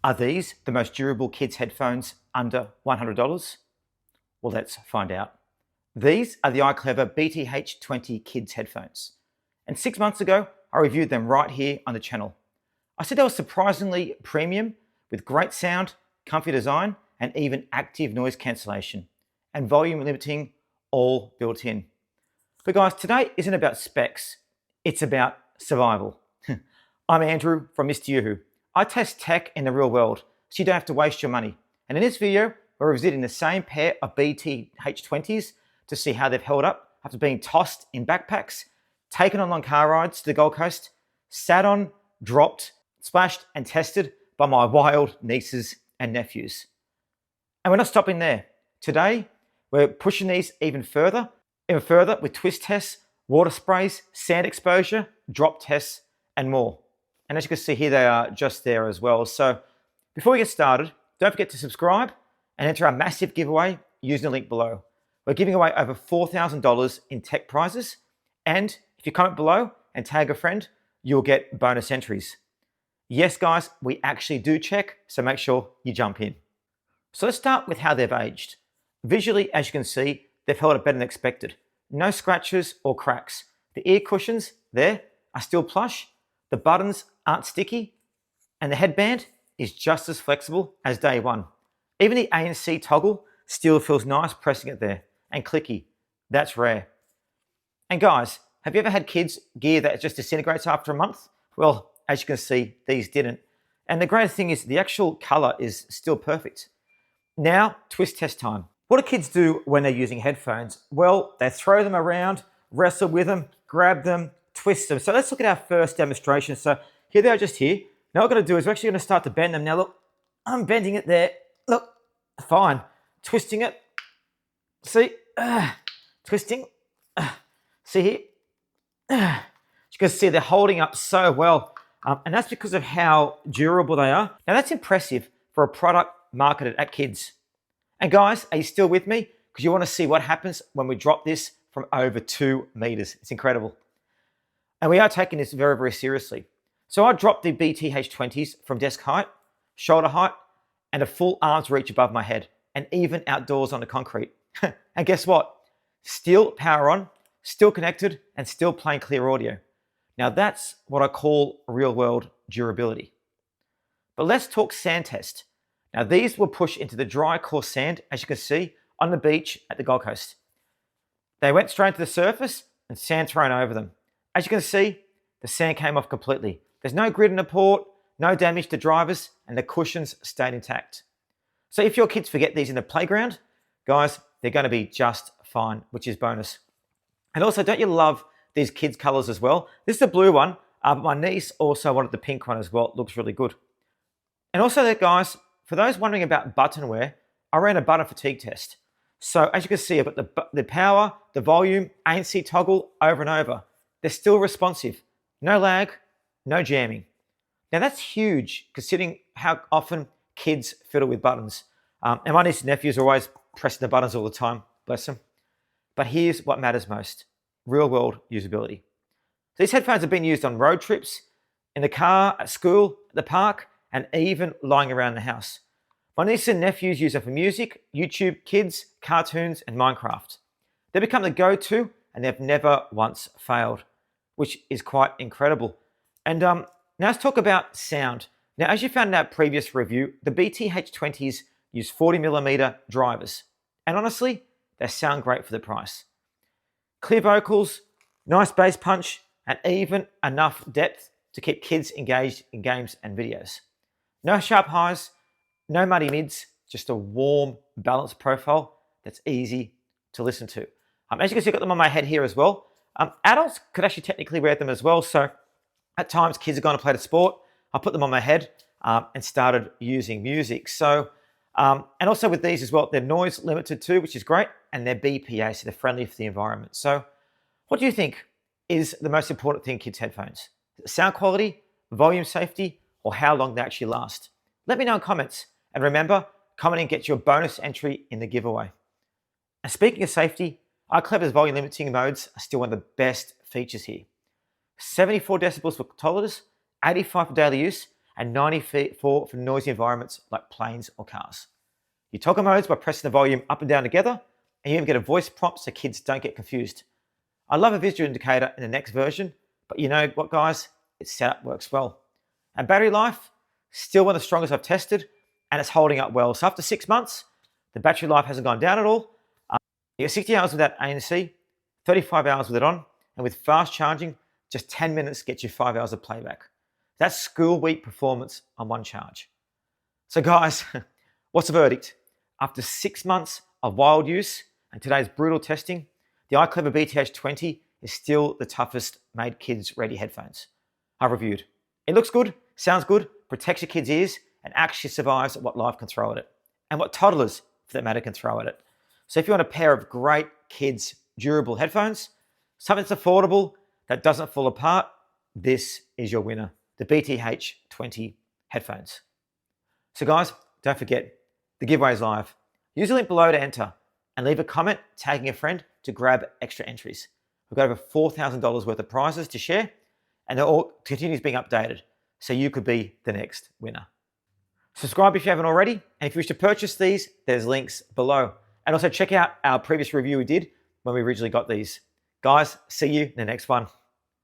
Are these the most durable kids' headphones under $100? Well, let's find out. These are the iClever BTH20 kids headphones. And 6 months ago, I reviewed them right here on the channel. I said they were surprisingly premium with great sound, comfy design, and even active noise cancellation, and volume limiting all built in. But guys, today isn't about specs, it's about survival. I'm Andrew from Mr. Yoo-Hoo. I test tech in the real world, so you don't have to waste your money. And in this video, we're visiting the same pair of BTH20s to see how they've held up after being tossed in backpacks, taken on long car rides to the Gold Coast, sat on, dropped, splashed, and tested by my wild nieces and nephews. And we're not stopping there. Today, we're pushing these even further with twist tests, water sprays, sand exposure, drop tests, and more. And as you can see here, they are just there as well. So before we get started, don't forget to subscribe and enter our massive giveaway using the link below. We're giving away over $4,000 in tech prizes. And if you comment below and tag a friend, you'll get bonus entries. Yes, guys, we actually do check, so make sure you jump in. So let's start with how they've aged. Visually, as you can see, they've held up better than expected. No scratches or cracks. The ear cushions there are still plush. The buttons aren't sticky, and the headband is just as flexible as day one. Even the ANC toggle still feels nice pressing it there, and clicky. That's rare. And guys, have you ever had kids' gear that just disintegrates after a month? Well, as you can see, these didn't. And the greatest thing is the actual color is still perfect. Now, twist test time. What do kids do when they're using headphones? Well, they throw them around, wrestle with them, grab them, twist them. So let's look at our first demonstration. So here they are just here. Now what we're going to do is we're actually going to start to bend them. Now look, I'm bending it there. Look, fine. Twisting it. See? Twisting. See here? As you can see, they're holding up so well. And that's because of how durable they are. Now that's impressive for a product marketed at kids. And guys, are you still with me? Because you want to see what happens when we drop this from over 2 meters. It's incredible. And we are taking this very, very seriously. So I dropped the BTH20s from desk height, shoulder height, and a full arm's reach above my head, and even outdoors on the concrete. And guess what? Still power on, still connected, and still playing clear audio. Now that's what I call real world durability. But let's talk sand test. Now these will push into the dry, coarse sand, as you can see, on the beach at the Gold Coast. They went straight to the surface and sand thrown over them. As you can see, the sand came off completely. There's no grit in the port, no damage to drivers, and the cushions stayed intact. So if your kids forget these in the playground, guys, they're going to be just fine, which is bonus. And also, don't you love these kids' colors as well? This is the blue one, but my niece also wanted the pink one as well. It looks really good. And also there, guys, for those wondering about button wear, I ran a button fatigue test. So as you can see, I've got the power, the volume, ANC toggle over and over. They're still responsive. No lag, no jamming. Now that's huge considering how often kids fiddle with buttons. And my nieces and nephews are always pressing the buttons all the time, bless them. But here's what matters most, real world usability. These headphones have been used on road trips, in the car, at school, at the park, and even lying around the house. My nieces and nephews use them for music, YouTube, kids, cartoons, and Minecraft. They become the go-to and they've never once failed, which is quite incredible. And now let's talk about sound. Now, as you found in our previous review, the BTH20s use 40mm drivers. And honestly, they sound great for the price. Clear vocals, nice bass punch, and even enough depth to keep kids engaged in games and videos. No sharp highs, no muddy mids, just a warm, balanced profile that's easy to listen to. As you can see, I've got them on my head here as well. Adults could actually technically wear them as well. So at times kids are going to play the sport. I put them on my head and started using music. So, and also with these as well, they're noise limited too, which is great. And they're BPA, so they're friendly for the environment. So what do you think is the most important thing in kids' headphones? Sound quality, volume safety, or how long they actually last? Let me know in comments. And remember, commenting gets you a bonus entry in the giveaway. And speaking of safety, iClever's volume limiting modes are still one of the best features here. 74 decibels for toddlers, 85 for daily use, and 94 for noisy environments like planes or cars. You toggle modes by pressing the volume up and down together, and you even get a voice prompt so kids don't get confused. I love a visual indicator in the next version, but you know what, guys? Its setup works well. And battery life, still one of the strongest I've tested, and it's holding up well. So after 6 months, the battery life hasn't gone down at all. You get 60 hours without ANC, 35 hours with it on, and with fast charging, just 10 minutes gets you 5 hours of playback. That's school week performance on one charge. So guys, what's the verdict? After 6 months of wild use and today's brutal testing, the iClever BTH20 is still the toughest made kids-ready headphones I've reviewed. It looks good, sounds good, protects your kids' ears, and actually survives what life can throw at it, and what toddlers, for that matter, can throw at it. So if you want a pair of great kids' durable headphones, something that's affordable, that doesn't fall apart, this is your winner, the BTH20 headphones. So guys, don't forget, the giveaway is live. Use the link below to enter and leave a comment tagging a friend to grab extra entries. We've got over $4,000 worth of prizes to share, and they're all continues being updated, so you could be the next winner. Subscribe if you haven't already, and if you wish to purchase these, there's links below. And also check out our previous review we did when we originally got these. Guys, see you in the next one.